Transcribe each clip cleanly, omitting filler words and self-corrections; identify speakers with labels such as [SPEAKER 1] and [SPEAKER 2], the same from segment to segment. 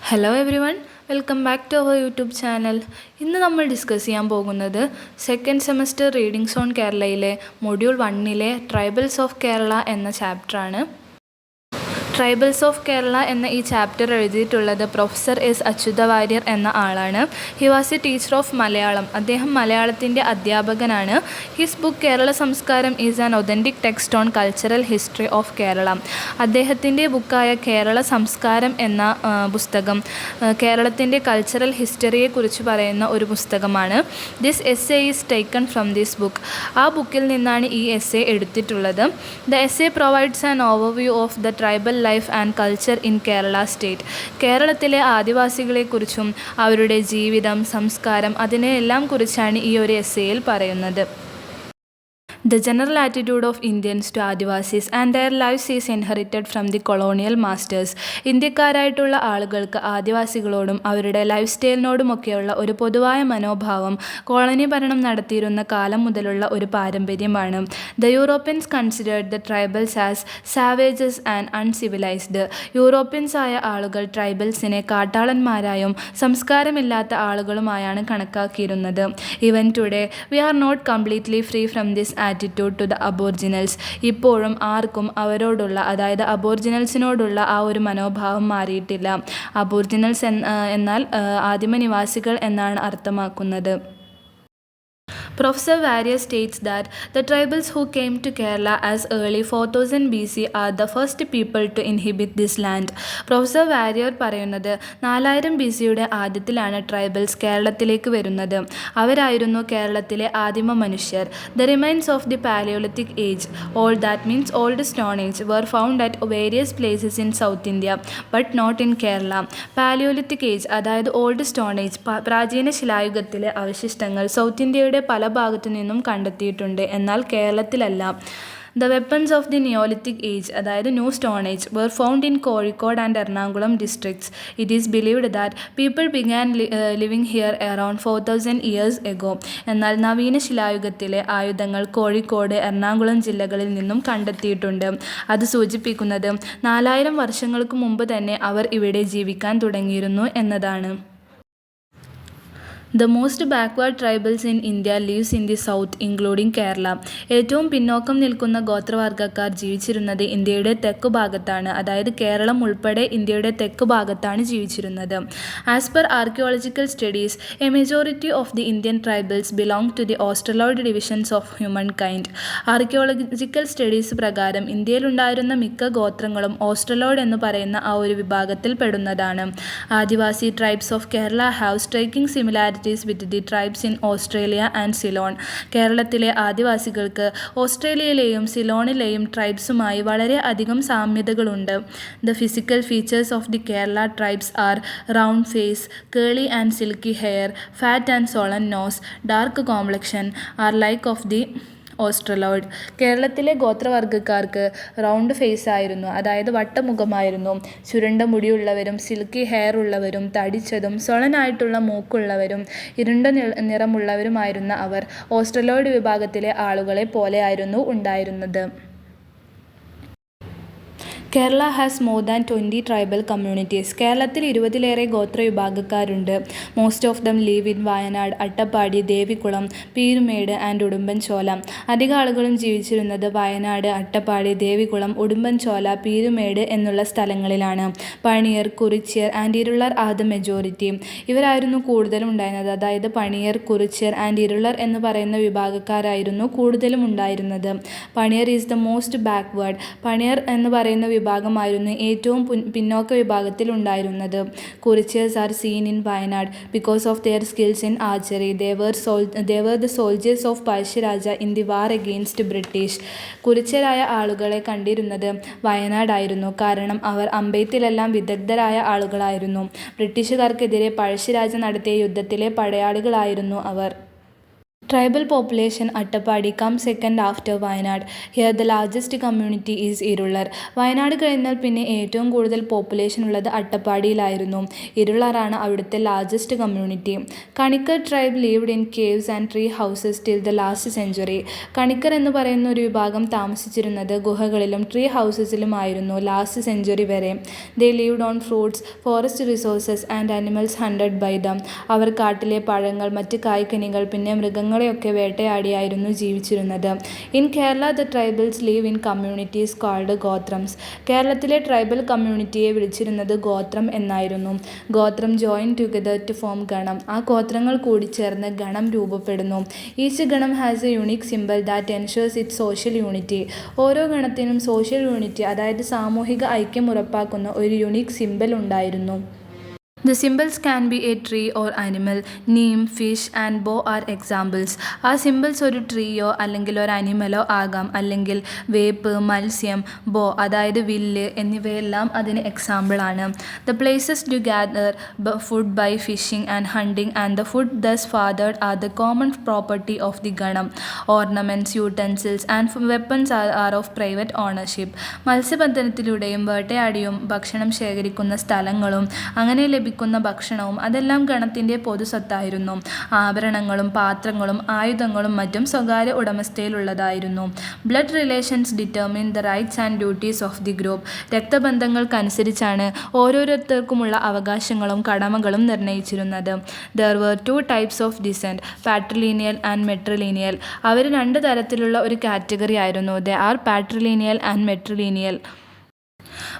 [SPEAKER 1] Hello everyone, welcome back to our YouTube channel. ഇന്ന് നമ്മൾ discuss ചെയ്യാൻ പോകുന്നത് സെക്കൻഡ് സെമസ്റ്റർ റീഡിങ്സ് ഓൺ കേരളയിലെ മൊഡ്യൂൾ 1-ലെ ട്രൈബൽസ് ഓഫ് കേരള എന്ന ചാപ്റ്ററാണ്. ട്രൈബൽസ് ഓഫ് കേരള എന്ന ഈ ചാപ്റ്റർ എഴുതിയിട്ടുള്ളത് പ്രൊഫസർ എസ് അച്യുത വാര്യർ എന്ന ആളാണ്. He was A teacher of Malayalam. അദ്ദേഹം മലയാളത്തിൻ്റെ അധ്യാപകനാണ്. ഹിസ് ബുക്ക് കേരള സംസ്കാരം is an authentic text on cultural history of Kerala. അദ്ദേഹത്തിൻ്റെ ബുക്കായ കേരള സംസ്കാരം എന്ന പുസ്തകം കേരളത്തിൻ്റെ കൾച്ചറൽ ഹിസ്റ്ററിയെക്കുറിച്ച് പറയുന്ന ഒരു പുസ്തകമാണ്. This essay is taken from this book. ആ ബുക്കിൽ നിന്നാണ് ഈ എസ്സേ എടുത്തിട്ടുള്ളത്. The essay provides an overview of the tribal life and culture in Kerala state. കേരളത്തിലെ ആദിവാസികളെക്കുറിച്ചും അവരുടെ ജീവിതം, സംസ്കാരം, അതിനെയെല്ലാം കുറിച്ചാണ് ഈ ഒരു എസ്സേയിൽ പറയുന്നത്. The general attitude of Indians to Adivasis and their lives is inherited from the colonial masters. ഇന്ത്യക്കാരായിട്ടുള്ള ആളുകൾക്ക് ആദിവാസികളോടും അവരുടെ ലൈഫ് സ്റ്റൈലിനോടുമൊക്കെയുള്ള ഒരു പൊതുവായ മനോഭാവം കോളനി ഭരണം നടത്തിയിരുന്ന കാലം മുതലുള്ള ഒരു പാരമ്പര്യമാണ്. The Europeans considered the tribals as savages and uncivilized. Europeans ആയ ആളുകൾ ട്രൈബൽസിനെ കാട്ടാളന്മാരായും സംസ്കാരമില്ലാത്ത ആളുകളുമായാണ് കണക്കാക്കിയിരുന്നത്. Even today, we are not completely free from this attitude to the aboriginals. ഇപ്പോഴും ആർക്കും അവരോടുള്ള, അതായത് അബോർജിനൽസിനോടുള്ള ആ ഒരു മനോഭാവം മാറിയിട്ടില്ല. അബോർജിനൽസ് എന്നാൽ ആദിമനിവാസികൾ എന്നാണ് അർത്ഥമാക്കുന്നത്. Professor Warrior states that the tribals who came to Kerala as early 4000 BC are the first people to inhabit this land. Professor Warrier പറയുന്നത് 4000 BC-യുടെ ആദ്യത്തിലാണ് ട്രൈബൽസ് കേരളത്തിലേക്ക് വരുന്നത്. അവരായിരുന്നു കേരളത്തിലെ ആദിമ മനുഷ്യർ. The remains of the Paleolithic age, old that means old stone age, were found at various places in South India but not in Kerala. Palaeolithic age അതായത് old stone age, പ്രാചീന ശിലായുഗത്തിലെ അവശിഷ്ടങ്ങൾ സൗത്ത് ഇന്ത്യയുടെ പല ഭാഗത്തു നിന്നും കണ്ടെത്തിയിട്ടുണ്ട്, എന്നാൽ കേരളത്തിലല്ല. The weapons of the Neolithic age, അതായത് new stone age, were found in Kozhikode and Ernakulam districts. It is believed that people began living here around 4000 years ago. എന്നാൽ നവീന ശിലായുഗത്തിലെ ആയുധങ്ങൾ കോഴിക്കോട്, എറണാകുളം ജില്ലകളിൽ നിന്നും കണ്ടെത്തിയിട്ടുണ്ട്. അത് സൂചിപ്പിക്കുന്നത് 4000 വർഷങ്ങൾക്ക് മുമ്പ് തന്നെ അവർ ഇവിടെ ജീവിക്കാൻ തുടങ്ങിയിരുന്നു എന്നതാണ്. The most backward tribals in India lives in the south, including Kerala. ഏറ്റവും പിന്നോക്കം നിൽക്കുന്ന ഗോത്രവർഗ്ഗക്കാർ ജീവിച്ചിരുന്നത് ഇന്ത്യയുടെ തെക്കു ഭാഗത്താണ്, അതായത് കേരളം ഉൾപ്പെടെ ഇന്ത്യയുടെ തെക്കു ഭാഗത്താണ് ജീവിച്ചിരുന്നത്. As per archaeological studies, a majority of the Indian tribals belong to the Australoid divisions of humankind. Archaeological studies പ്രകാരം ഇന്ത്യയിലുണ്ടായിരുന്ന മിക്ക ഗോത്രങ്ങളും ഓസ്ട്രലോയിഡ് എന്ന് പറയുന്ന ആ ഒരു വിഭാഗത്തിൽ പെടുന്നതാണ്. Adivasi tribes of Kerala have striking similarity with the tribes in Australia and Ceylon. കേരളത്തിലെ ആദിവാസികൾക്ക് ഓസ്ട്രേലിയയിലെയും സിലോണിലെയും ട്രൈബ്സുമായി വളരെ അധികം സാമ്യതകളുണ്ട്. The physical features of the Kerala tribes are round face, curly and silky hair, fat and swollen nose, dark complexion are like of the ഓസ്ട്രലോയിഡ്. കേരളത്തിലെ ഗോത്രവർഗ്ഗക്കാർക്ക് round face ആയിരുന്നു, അതായത് വട്ടമുഖമായിരുന്നു. ചുരുണ്ട മുടിയുള്ളവരും silky hair ഉള്ളവരും തടിച്ചതും സ്വളനായിട്ടുള്ള മൂക്കുള്ളവരും ഇരുണ്ട നിറമുള്ളവരുമായിരുന്ന അവർ ഓസ്ട്രലോയിഡ് വിഭാഗത്തിലെ ആളുകളെ പോലെയായിരുന്നു ഉണ്ടായിരുന്നത്. Kerala has more than 20 tribal communities. കേരളത്തിൽ 20-ലേറെ ഗോത്ര വിഭാഗക്കാരുണ്ട്. Most of them live in Wayanad, Attappadi, Devikulam, Peermade and Udumbanchola. അധിക ആളുകളും ജീവിച്ചിരുന്നത് വയനാട്, അട്ടപ്പാടി, ദേവികുളം, ഉടുമ്പൻചോല, പീരുമേട് എന്നുള്ള സ്ഥലങ്ങളിലാണ്. Paniyar, Kurichiyar and Irular are the majority. ഇവരായിരുന്നു കൂടുതലും ഉണ്ടായിരുന്നത്, അതായത് പണിയർ, കുറിച്യർ ആൻഡ് ഇരുളർ എന്ന് പറയുന്ന വിഭാഗക്കാരായിരുന്നു കൂടുതലും ഉണ്ടായിരുന്നത്. Paniyar is the most backward. Paniyar എന്ന് പറയുന്ന വിഭാഗമായിരുന്നു ഏറ്റവും പിന്നോക്ക വിഭാഗത്തിൽ ഉണ്ടായിരുന്നത്. Kurichiyars are seen in Wayanad because of their skills in archery. They were the soldiers of Pazhassi Raja in the war against British. കുറിച്യരായ ആളുകളെ കണ്ടിരുന്നത് വയനാടായിരുന്നു, കാരണം അവർ അമ്പെയ്ത്തിലെല്ലാം വിദഗ്ധരായ ആളുകളായിരുന്നു. ബ്രിട്ടീഷുകാർക്കെതിരെ പഴശ്ശിരാജ നടത്തിയ യുദ്ധത്തിലെ പടയാളികളായിരുന്നു അവർ. Tribal population Attapadi comes second after Wayanad. Here the largest community is Irular. Wayanad കഴിഞ്ഞാൽ പിന്നെ ഏറ്റവും കൂടുതൽ പോപ്പുലേഷൻ ഉള്ളത് അട്ടപ്പാടിയിലായിരുന്നു. ഇരുളറാണ് അവിടുത്തെ largest community. Kanikkar tribe lived in caves and tree houses till the last century. കണിക്കർ എന്ന് പറയുന്ന ഒരു വിഭാഗം താമസിച്ചിരുന്നത് ഗുഹകളിലും ട്രീ ഹൗസസിലുമായിരുന്നു ലാസ്റ്റ് സെഞ്ചുറി വരെ. They lived on fruits, forest resources and animals hunted by them. അവർ കാട്ടിലെ പഴങ്ങൾ, മറ്റ് കായ്കനികൾ, പിന്നെ മൃഗങ്ങളെയൊക്കെ വേട്ടയാടിയായിരുന്നു ജീവിച്ചിരുന്നത്. In Kerala the tribals live in communities called ഗോത്രംസ്. കേരളത്തിലെ ട്രൈബൽ കമ്മ്യൂണിറ്റിയെ വിളിച്ചിരുന്നത് ഗോത്രം എന്നായിരുന്നു. Gotram join together to form ganam. ആ ഗോത്രങ്ങൾ കൂടിച്ചേർന്ന് ഗണം രൂപപ്പെടുന്നു. Each ganam has a unique symbol that ensures its social unity. ഓരോ ഗണത്തിനും സോഷ്യൽ യൂണിറ്റി, അതായത് സാമൂഹിക ഐക്യം ഉറപ്പാക്കുന്ന ഒരു യുണീക് സിംബൽ ഉണ്ടായിരുന്നു. The symbols can be a tree or animal. Neem, fish and bow are examples. ആ സിംബൽസ് ഒരു ട്രീയോ അല്ലെങ്കിൽ ഒരു അനിമലോ ആകാം, അല്ലെങ്കിൽ വേപ്പ്, മത്സ്യം, ബോ അതായത് വില്ല് എന്നിവയെല്ലാം അതിന് എക്സാമ്പിളാണ്. The places to gather food by fishing and hunting and the food thus fathered are the common property of the ganam. Ornaments, utensils and weapons are of private ownership. മത്സ്യബന്ധനത്തിലൂടെയും വേട്ടയാടിയും ഭക്ഷണം ശേഖരിക്കുന്ന സ്ഥലങ്ങളും അങ്ങനെ ലഭിക്കുന്ന ഭക്ഷണവും അതെല്ലാം ഗണത്തിൻ്റെ പൊതുസ്വത്തായിരുന്നു. ആഭരണങ്ങളും പാത്രങ്ങളും ആയുധങ്ങളും മറ്റും സ്വകാര്യ ഉടമസ്ഥയിലുള്ളതായിരുന്നു. Blood relations determine the rights and duties of the group. രക്തബന്ധങ്ങൾക്കനുസരിച്ചാണ് ഓരോരുത്തർക്കുമുള്ള അവകാശങ്ങളും കടമകളും നിർണയിച്ചിരുന്നത്. There were 2 types of descent, patrilineal and matrilineal. അവർ 2 തരത്തിലുള്ള ഒരു കാറ്റഗറി ആയിരുന്നു. They are patrilineal and matrilineal.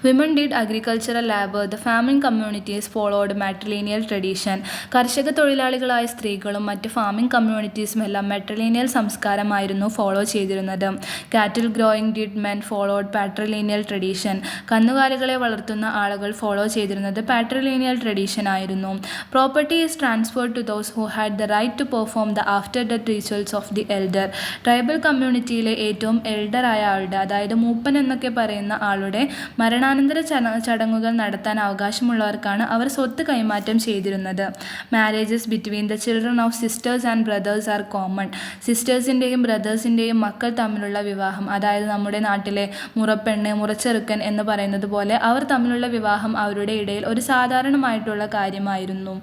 [SPEAKER 1] Women did agricultural labor. The farming communities followed matrilineal tradition. കർഷക തൊഴിലാളികളായ സ്ത്രീകളും മറ്റ് ഫാമിംഗ് കമ്മ്യൂണിറ്റീസും എല്ലാം മെട്രിലീനിയൽ സംസ്കാരമായിരുന്നു ഫോളോ ചെയ്തിരുന്നത്. Cattle growing did men followed patrilineal tradition. കന്നുകാലികളെ വളർത്തുന്ന ആളുകൾ ഫോളോ ചെയ്തിരുന്നത് പാട്രിലീനിയൽ ട്രഡീഷൻ ആയിരുന്നു. Property is transferred to those who had the right to perform the after death rituals of the elder. Tribal കമ്മ്യൂണിറ്റിയിലെ ഏറ്റവും എൽഡറായ ആളുടെ, അതായത് മൂപ്പൻ എന്നൊക്കെ പറയുന്ന ആളുടെ മരണാനന്തര ചടങ്ങുകൾ നടത്താൻ അവകാശമുള്ളവർക്കാണ് അവർ സ്വത്ത് കൈമാറ്റം ചെയ്തിരുന്നത്. Marriages between the children of sisters and brothers are common. സിസ്റ്റേഴ്സിൻ്റെയും ബ്രദേഴ്സിൻ്റെയും മക്കൾ തമ്മിലുള്ള വിവാഹം, അതായത് നമ്മുടെ നാട്ടിലെ മുറപ്പെണ്ണ്, മുറച്ചെറുക്കൻ എന്ന് പറയുന്നത് പോലെ അവർ തമ്മിലുള്ള വിവാഹം അവരുടെ ഇടയിൽ ഒരു സാധാരണമായിട്ടുള്ള കാര്യമായിരുന്നു.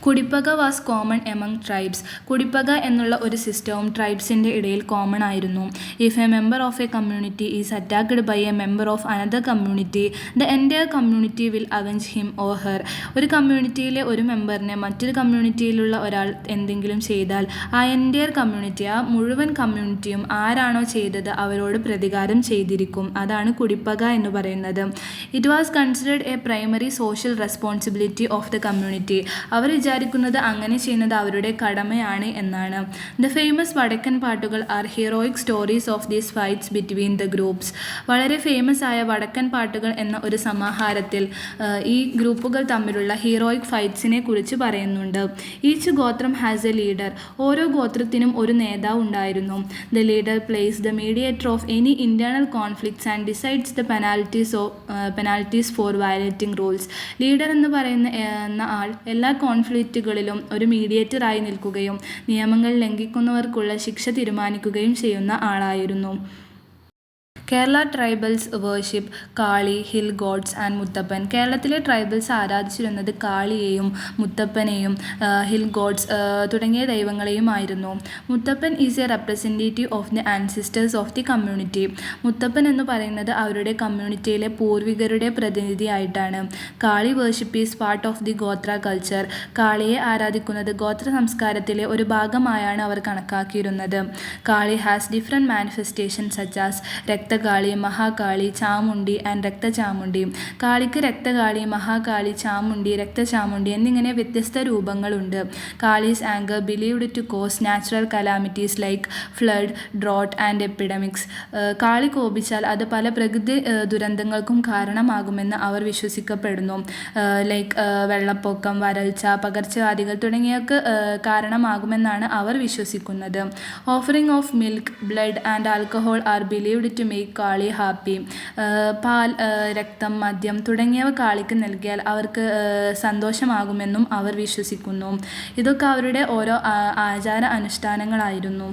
[SPEAKER 1] Kudipaka was common among tribes. കുടിപ്പക എന്നുള്ള ഒരു സിസ്റ്റവും ട്രൈബ്സിൻ്റെ ഇടയിൽ കോമൺ ആയിരുന്നു. If a member of a community is attacked by a member of another community the entire community will avenge him or her. ഒരു കമ്മ്യൂണിറ്റിയിലെ ഒരു മെമ്പറിനെ മറ്റൊരു കമ്മ്യൂണിറ്റിയിലുള്ള ഒരാൾ എന്തെങ്കിലും ചെയ്താൽ ആ എൻറ്റയർ കമ്മ്യൂണിറ്റി, ആ മുഴുവൻ കമ്മ്യൂണിറ്റിയും ആരാണോ ചെയ്തത് അവരോട് പ്രതികാരം ചെയ്തിരിക്കും. അതാണ് കുടിപ്പക എന്ന് പറയുന്നത്. It was considered a primary social responsibility of the community. അവർ വിചാരിക്കുന്നത് അങ്ങനെ ചെയ്യുന്നത് അവരുടെ കടമയാണ് എന്നാണ്. The famous Vadakkan Pattukal are heroic stories of these fights between the groups. വളരെ ഫേമസ് ആയ വടക്കൻ പാട്ടുകൾ എന്ന ഒരു സമാഹാരത്തിൽ ഈ ഗ്രൂപ്പുകൾ തമ്മിലുള്ള ഹീറോയിക് ഫൈറ്റ്സിനെ കുറിച്ച് പറയുന്നുണ്ട്. ഈച്ച് ഗോത്രം ഹാസ് എ ലീഡർ. ഓരോ ഗോത്രത്തിനും ഒരു നേതാവ് ഉണ്ടായിരുന്നു. The leader plays the mediator of any internal conflicts and decides the penalties for violating rules. Leader എന്ന് പറയുന്ന ആൾ എല്ലാ കോൺഫ്ലിക്റ്റുകളിലും ഒരു മീഡിയേറ്ററായി നിൽക്കുകയും നിയമങ്ങൾ ലംഘിക്കുന്നവർക്കുള്ള ശിക്ഷ തീരുമാനിക്കുകയും ചെയ്യുന്ന ആളായിരുന്നു. Kerala tribals worship Kali, hill gods and Muthappan. കേരളത്തിലെ ട്രൈബൽസ് ആരാധിച്ചിരുന്നത് കാളിയെയും മുത്തപ്പനെയും ഹിൽ ഗോഡ്സ് തുടങ്ങിയ ദൈവങ്ങളെയുമായിരുന്നു. Muthappan is a representative of the ancestors of the community. മുത്തപ്പൻ എന്ന് പറയുന്നത് അവരുടെ കമ്മ്യൂണിറ്റിയിലെ പൂർവികരുടെ പ്രതിനിധിയായിട്ടാണ്. Kali worship is part of the gotra culture. കാളിയെ ആരാധിക്കുന്നത് ഗോത്ര സംസ്കാരത്തിലെ ഒരു ഭാഗമായാണ് അവർ കണക്കാക്കിയിരുന്നത്. Kali has different manifestations such as Raktakali, Mahakali, Chamundi and Raktachamundi. കാളിക്ക് രക്തകാളി, മഹാകാളി, ചാമുണ്ടി, രക്തചാമുണ്ടി എന്നിങ്ങനെ വ്യത്യസ്ത രൂപങ്ങളുണ്ട്. Kali's anger believed to cause natural calamities like flood, drought and epidemics. Kali കോപിച്ചാൽ അത് പല പ്രകൃതി ദുരന്തങ്ങൾക്കും കാരണമാകുമെന്ന് അവർ വിശ്വസിക്കപ്പെടുന്നു. ലൈക്ക് വെള്ളപ്പൊക്കം, വരൾച്ച, പകർച്ചവ്യാധികൾ തുടങ്ങിയവർക്ക് കാരണമാകുമെന്നാണ് അവർ വിശ്വസിക്കുന്നത്. Offering of milk, blood and alcohol are believed to make Kali happy. പാൽ, രക്തം, മദ്യം തുടങ്ങിയവ കാളിക്ക് നൽകിയാൽ അവർക്ക് സന്തോഷമാകുമെന്നും അവർ വിശ്വസിക്കുന്നു. ഇതൊക്കെ അവരുടെ ഓരോ ആചാര അനുഷ്ഠാനങ്ങളായിരുന്നു.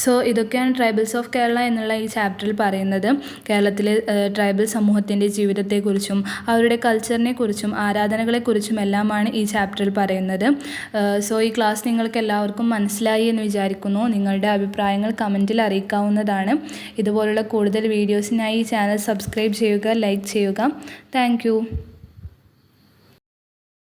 [SPEAKER 1] സോ ഇതൊക്കെയാണ് ട്രൈബൽസ് ഓഫ് കേരള എന്നുള്ള ഈ ചാപ്റ്ററിൽ പറയുന്നത്. കേരളത്തിലെ ട്രൈബൽ സമൂഹത്തിൻ്റെ ജീവിതത്തെക്കുറിച്ചും അവരുടെ കൾച്ചറിനെക്കുറിച്ചും ആരാധനകളെക്കുറിച്ചും എല്ലാമാണ് ഈ ചാപ്റ്ററിൽ പറയുന്നത്. സോ ഈ ക്ലാസ് നിങ്ങൾക്ക് എല്ലാവർക്കും മനസ്സിലായി എന്ന് വിചാരിക്കുന്നു. നിങ്ങളുടെ അഭിപ്രായങ്ങൾ കമൻറ്റിൽ അറിയിക്കാവുന്നതാണ്. ഇതുപോലുള്ള കൂടുതൽ വീഡിയോസിനായി ഈ ചാനൽ സബ്സ്ക്രൈബ് ചെയ്യുക, ലൈക്ക് ചെയ്യുക. താങ്ക്